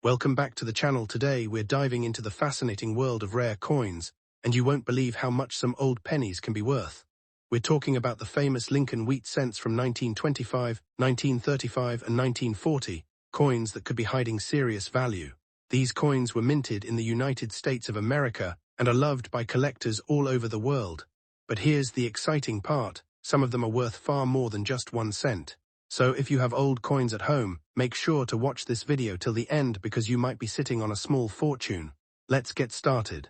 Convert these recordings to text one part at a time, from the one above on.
Welcome back to the channel. Today we're diving into the fascinating world of rare coins, and you won't believe how much some old pennies can be worth. We're talking about the famous Lincoln wheat cents from 1925, 1935 and 1940, coins that could be hiding serious value. These coins were minted in the United States of America and are loved by collectors all over the world. But here's the exciting part, some of them are worth far more than just 1 cent. So if you have old coins at home, make sure to watch this video till the end because you might be sitting on a small fortune. Let's get started.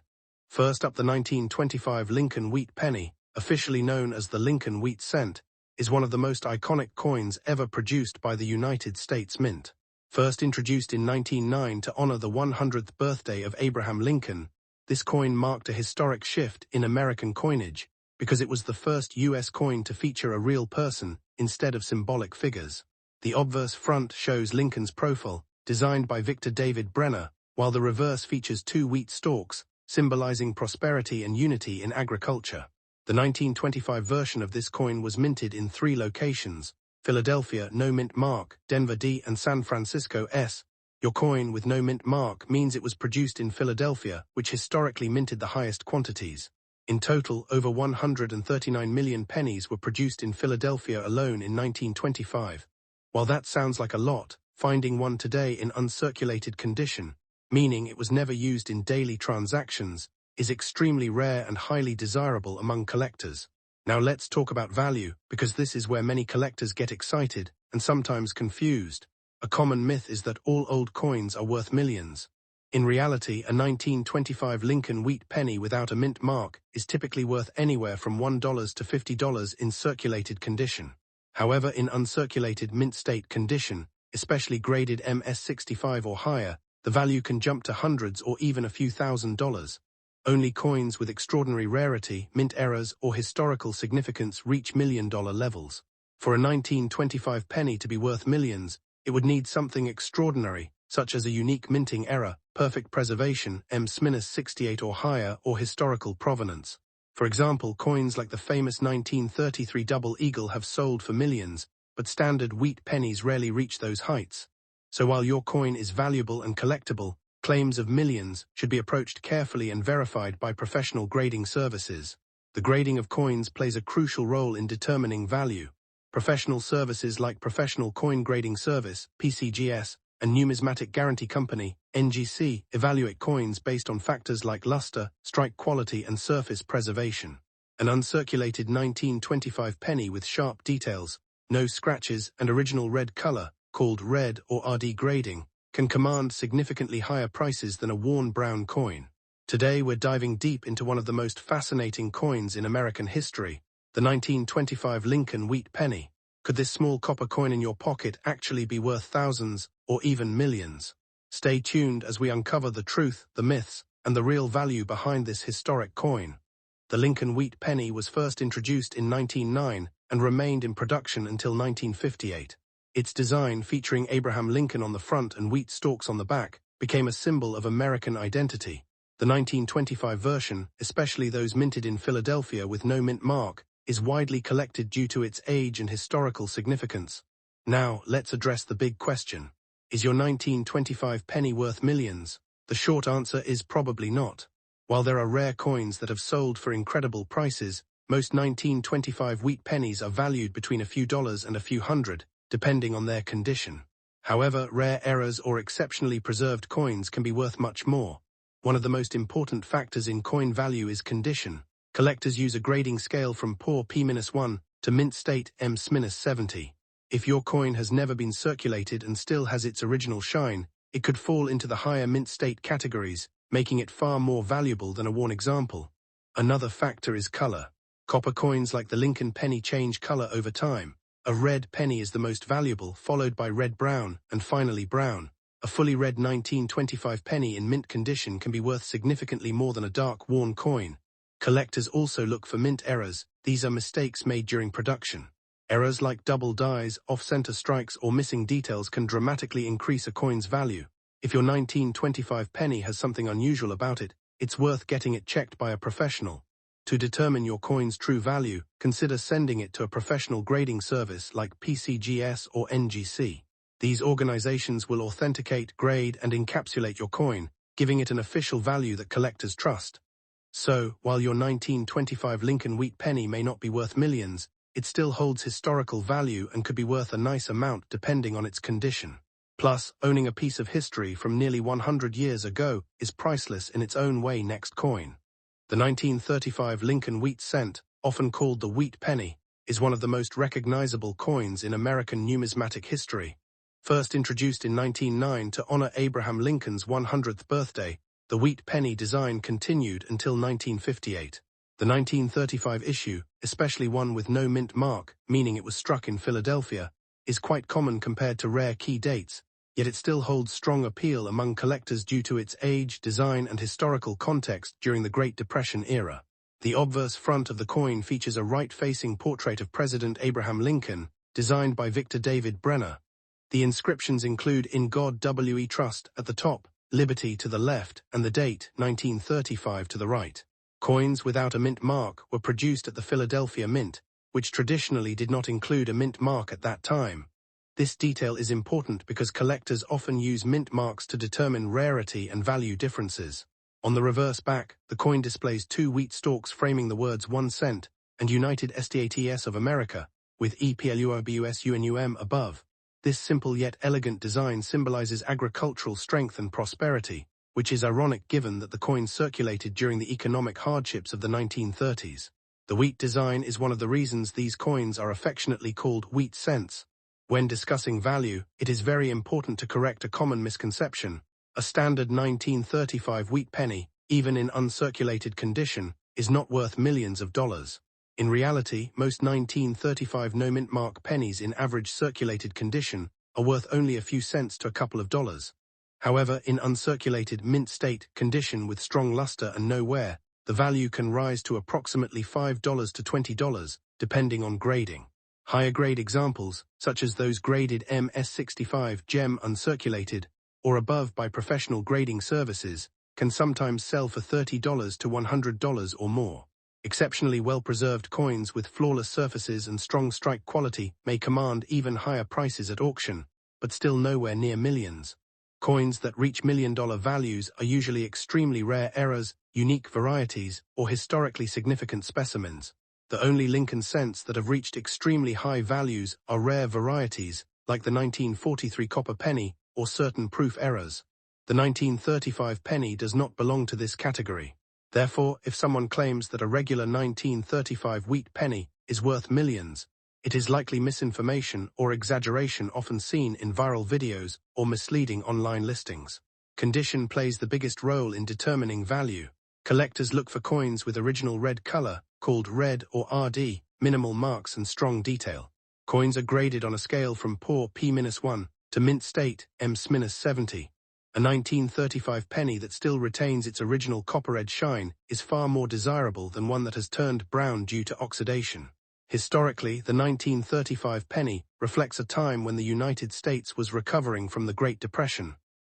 First up, the 1925 Lincoln wheat penny, officially known as the Lincoln wheat cent, is one of the most iconic coins ever produced by the United States Mint. First introduced in 1909 to honor the 100th birthday of Abraham Lincoln, this coin marked a historic shift in American coinage because it was the first U.S. coin to feature a real person instead of symbolic figures. The obverse front shows Lincoln's profile, designed by Victor David Brenner, while the reverse features 2 wheat stalks, symbolizing prosperity and unity in agriculture. The 1925 version of this coin was minted in 3 locations: Philadelphia, no mint mark, Denver D, and San Francisco S. Your coin with no mint mark means it was produced in Philadelphia, which historically minted the highest quantities. In total, over 139 million pennies were produced in Philadelphia alone in 1925. While that sounds like a lot, finding one today in uncirculated condition, meaning it was never used in daily transactions, is extremely rare and highly desirable among collectors. Now let's talk about value, because this is where many collectors get excited and sometimes confused. A common myth is that all old coins are worth millions. In reality, a 1925 Lincoln wheat penny without a mint mark is typically worth anywhere from $1 to $50 in circulated condition. However, in uncirculated mint state condition, especially graded MS65 or higher, the value can jump to hundreds or even a few $1,000s. Only coins with extraordinary rarity, mint errors, or historical significance reach million-dollar levels. For a 1925 penny to be worth millions, it would need something extraordinary, such as a unique minting error, perfect preservation, MS-68 or higher, or historical provenance. For example, coins like the famous 1933 Double Eagle have sold for millions, but standard wheat pennies rarely reach those heights. So while your coin is valuable and collectible, claims of millions should be approached carefully and verified by professional grading services. The grading of coins plays a crucial role in determining value. Professional services like Professional Coin Grading Service, PCGS, and Numismatic Guarantee Company, NGC, evaluate coins based on factors like luster, strike quality, and surface preservation. An uncirculated 1925 penny with sharp details, no scratches, and original red color, called red or RD grading, can command significantly higher prices than a worn brown coin. Today we're diving deep into one of the most fascinating coins in American history, the 1925 Lincoln wheat penny. Could this small copper coin in your pocket actually be worth thousands or even millions? Stay tuned as we uncover the truth, the myths, and the real value behind this historic coin. The Lincoln wheat penny was first introduced in 1909 and remained in production until 1958. Its design, featuring Abraham Lincoln on the front and wheat stalks on the back, became a symbol of American identity. The 1925 version, especially those minted in Philadelphia with no mint mark, is widely collected due to its age and historical significance. Now, let's address the big question. Is your 1925 penny worth millions? The short answer is probably not. While there are rare coins that have sold for incredible prices, most 1925 wheat pennies are valued between a few dollars and a few hundred, depending on their condition. However, rare errors or exceptionally preserved coins can be worth much more. One of the most important factors in coin value is condition. Collectors use a grading scale from poor P-1 to mint state MS-70. If your coin has never been circulated and still has its original shine, it could fall into the higher mint state categories, making it far more valuable than a worn example. Another factor is color. Copper coins like the Lincoln penny change color over time. A red penny is the most valuable, followed by red-brown, and finally brown. A fully red 1925 penny in mint condition can be worth significantly more than a dark, worn coin. Collectors also look for mint errors. These are mistakes made during production. Errors like double dies, off-center strikes, or missing details can dramatically increase a coin's value. If your 1925 penny has something unusual about it, it's worth getting it checked by a professional. To determine your coin's true value, consider sending it to a professional grading service like PCGS or NGC. These organizations will authenticate, grade, and encapsulate your coin, giving it an official value that collectors trust. So, while your 1925 Lincoln Wheat penny may not be worth millions, it still holds historical value and could be worth a nice amount depending on its condition. Plus, owning a piece of history from nearly 100 years ago is priceless in its own way. Next coin. The 1935 Lincoln Wheat cent, often called the wheat penny, is one of the most recognizable coins in American numismatic history. First introduced in 1909 to honor Abraham Lincoln's 100th birthday, the wheat penny design continued until 1958. The 1935 issue, especially one with no mint mark, meaning it was struck in Philadelphia, is quite common compared to rare key dates, yet it still holds strong appeal among collectors due to its age, design, and historical context during the Great Depression era. The obverse front of the coin features a right-facing portrait of President Abraham Lincoln, designed by Victor David Brenner. The inscriptions include "In God We Trust" at the top, "Liberty" to the left, and the date, 1935, to the right. Coins without a mint mark were produced at the Philadelphia Mint, which traditionally did not include a mint mark at that time. This detail is important because collectors often use mint marks to determine rarity and value differences. On the reverse back, the coin displays two wheat stalks framing the words 1 cent and United States of America, with EPLURBUSUNUM above. This simple yet elegant design symbolizes agricultural strength and prosperity, which is ironic given that the coin circulated during the economic hardships of the 1930s. The wheat design is one of the reasons these coins are affectionately called wheat cents. When discussing value, it is very important to correct a common misconception. A standard 1935 wheat penny, even in uncirculated condition, is not worth millions of dollars. In reality, most 1935 no-mint mark pennies in average circulated condition are worth only a few cents to a couple of dollars. However, in uncirculated mint state condition with strong luster and no wear, the value can rise to approximately $5 to $20, depending on grading. Higher grade examples, such as those graded MS65 gem uncirculated, or above by professional grading services, can sometimes sell for $30 to $100 or more. Exceptionally well-preserved coins with flawless surfaces and strong strike quality may command even higher prices at auction, but still nowhere near millions. Coins that reach million-dollar values are usually extremely rare errors, unique varieties, or historically significant specimens. The only Lincoln cents that have reached extremely high values are rare varieties, like the 1943 copper penny, or certain proof errors. The 1935 penny does not belong to this category. Therefore, if someone claims that a regular 1935 wheat penny is worth millions, it is likely misinformation or exaggeration often seen in viral videos or misleading online listings. Condition plays the biggest role in determining value. Collectors look for coins with original red color, called red or RD, minimal marks and strong detail. Coins are graded on a scale from poor P-1 to mint state M-70. A 1935 penny that still retains its original copper-red shine is far more desirable than one that has turned brown due to oxidation. Historically, the 1935 penny reflects a time when the United States was recovering from the Great Depression.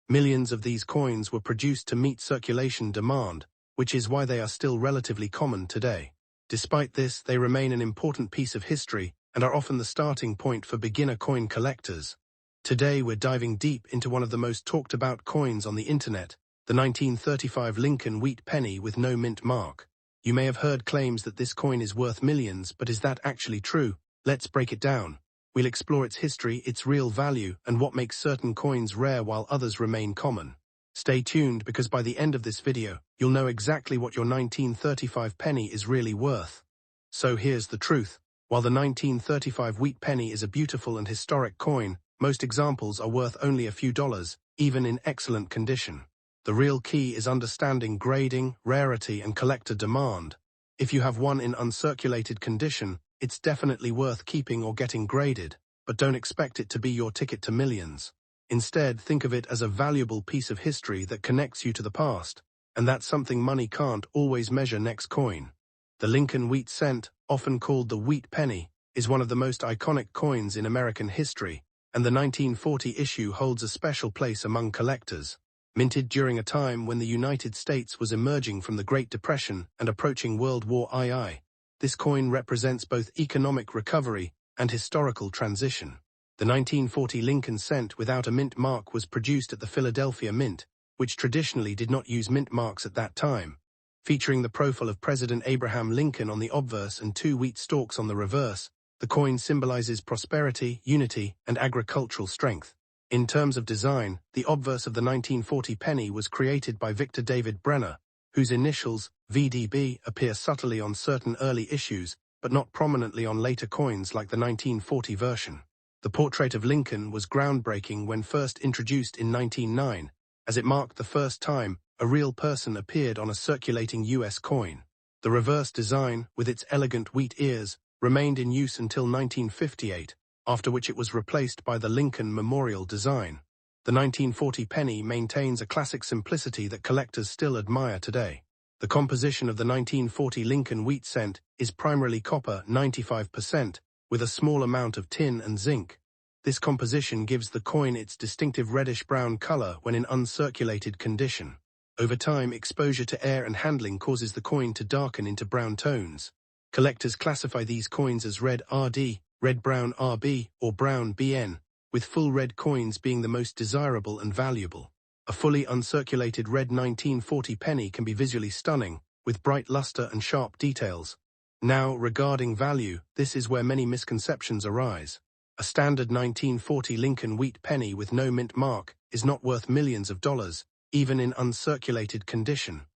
Millions of these coins were produced to meet circulation demand, which is why they are still relatively common today. Despite this, they remain an important piece of history and are often the starting point for beginner coin collectors. Today we're diving deep into one of the most talked about coins on the internet, the 1935 Lincoln Wheat penny with no mint mark. You may have heard claims that this coin is worth millions, but is that actually true? Let's break it down. We'll explore its history, its real value, and what makes certain coins rare while others remain common. Stay tuned because by the end of this video, you'll know exactly what your 1935 penny is really worth. So here's the truth. While the 1935 wheat penny is a beautiful and historic coin, most examples are worth only a few dollars, even in excellent condition. The real key is understanding grading, rarity, and collector demand. If you have one in uncirculated condition, it's definitely worth keeping or getting graded, but don't expect it to be your ticket to millions. Instead, think of it as a valuable piece of history that connects you to the past, and that's something money can't always measure. Next coin. The Lincoln Wheat cent, often called the wheat penny, is one of the most iconic coins in American history, and the 1940 issue holds a special place among collectors. Minted during a time when the United States was emerging from the Great Depression and approaching World War II, this coin represents both economic recovery and historical transition. The 1940 Lincoln cent without a mint mark was produced at the Philadelphia Mint, which traditionally did not use mint marks at that time. Featuring the profile of President Abraham Lincoln on the obverse and 2 wheat stalks on the reverse, the coin symbolizes prosperity, unity, and agricultural strength. In terms of design, the obverse of the 1940 penny was created by Victor David Brenner, whose initials, VDB, appear subtly on certain early issues, but not prominently on later coins like the 1940 version. The portrait of Lincoln was groundbreaking when first introduced in 1909, as it marked the first time a real person appeared on a circulating US coin. The reverse design, with its elegant wheat ears, remained in use until 1958, after which it was replaced by the Lincoln Memorial design. The 1940 penny maintains a classic simplicity that collectors still admire today. The composition of the 1940 Lincoln wheat cent is primarily copper 95%, with a small amount of tin and zinc. This composition gives the coin its distinctive reddish-brown color when in uncirculated condition. Over time, exposure to air and handling causes the coin to darken into brown tones. Collectors classify these coins as red RD, red-brown RB, or brown BN, with full red coins being the most desirable and valuable. A fully uncirculated red 1940 penny can be visually stunning, with bright luster and sharp details. Now, regarding value, this is where many misconceptions arise. A standard 1940 Lincoln wheat penny with no mint mark is not worth millions of dollars, even in uncirculated condition.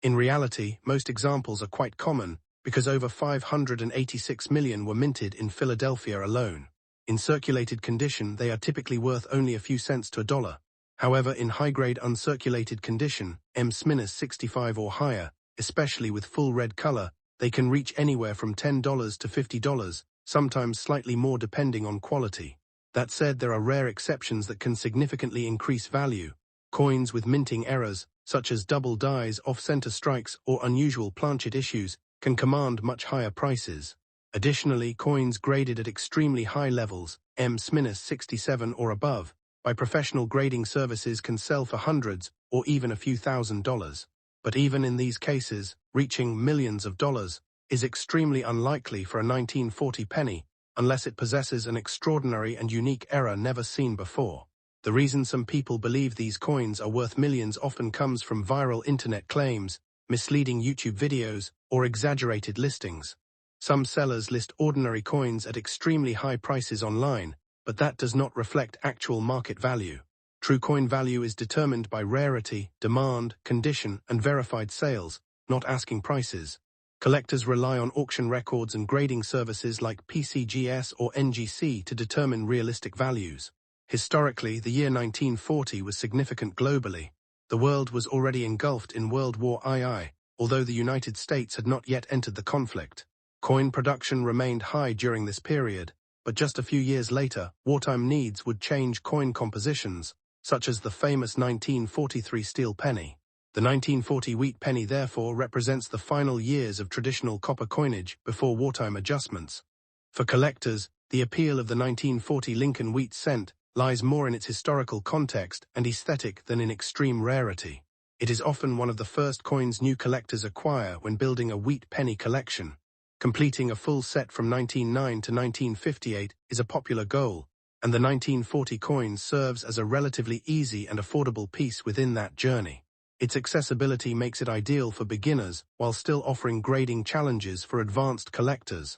In reality, most examples are quite common, because over 586 million were minted in Philadelphia alone. In circulated condition, they are typically worth only a few cents to a dollar. However, in high-grade uncirculated condition, M-65 or higher, especially with full red color, they can reach anywhere from $10 to $50, sometimes slightly more depending on quality. That said, there are rare exceptions that can significantly increase value. Coins with minting errors, such as double dies, off-center strikes, or unusual planchet issues, can command much higher prices. Additionally, coins graded at extremely high levels, M-67 or above, by professional grading services can sell for hundreds or even a few $1,000s. But even in these cases, reaching millions of dollars is extremely unlikely for a 1940 penny, unless it possesses an extraordinary and unique error never seen before. The reason some people believe these coins are worth millions often comes from viral internet claims, misleading YouTube videos, or exaggerated listings. Some sellers list ordinary coins at extremely high prices online, but that does not reflect actual market value. True coin value is determined by rarity, demand, condition, and verified sales, not asking prices. Collectors rely on auction records and grading services like PCGS or NGC to determine realistic values. Historically, the year 1940 was significant globally. The world was already engulfed in World War II, although the United States had not yet entered the conflict. Coin production remained high during this period, but just a few years later, wartime needs would change coin compositions, such as the famous 1943 steel penny. The 1940 wheat penny therefore represents the final years of traditional copper coinage before wartime adjustments. For collectors, the appeal of the 1940 Lincoln wheat cent lies more in its historical context and aesthetic than in extreme rarity. It is often one of the first coins new collectors acquire when building a wheat penny collection. Completing a full set from 1909 to 1958 is a popular goal, and the 1940 coin serves as a relatively easy and affordable piece within that journey. Its accessibility makes it ideal for beginners while still offering grading challenges for advanced collectors.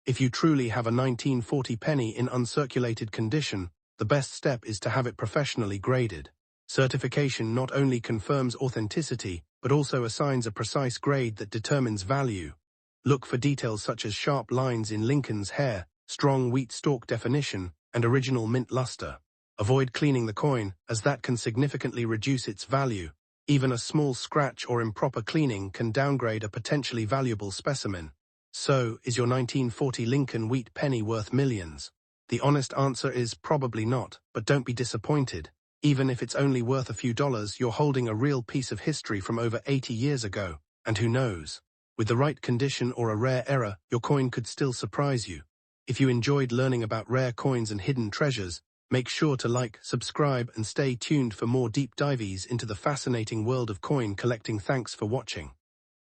If you truly have a 1940 penny in uncirculated condition, the best step is to have it professionally graded. Certification not only confirms authenticity, but also assigns a precise grade that determines value. Look for details such as sharp lines in Lincoln's hair, strong wheat stalk definition, and original mint luster. Avoid cleaning the coin, as that can significantly reduce its value. Even a small scratch or improper cleaning can downgrade a potentially valuable specimen. So, is your 1940 Lincoln wheat penny worth millions? The honest answer is probably not, but don't be disappointed. Even if it's only worth a few dollars, you're holding a real piece of history from over 80 years ago, and who knows? With the right condition or a rare error, your coin could still surprise you. If you enjoyed learning about rare coins and hidden treasures, make sure to like, subscribe, and stay tuned for more deep dives into the fascinating world of coin collecting. Thanks for watching.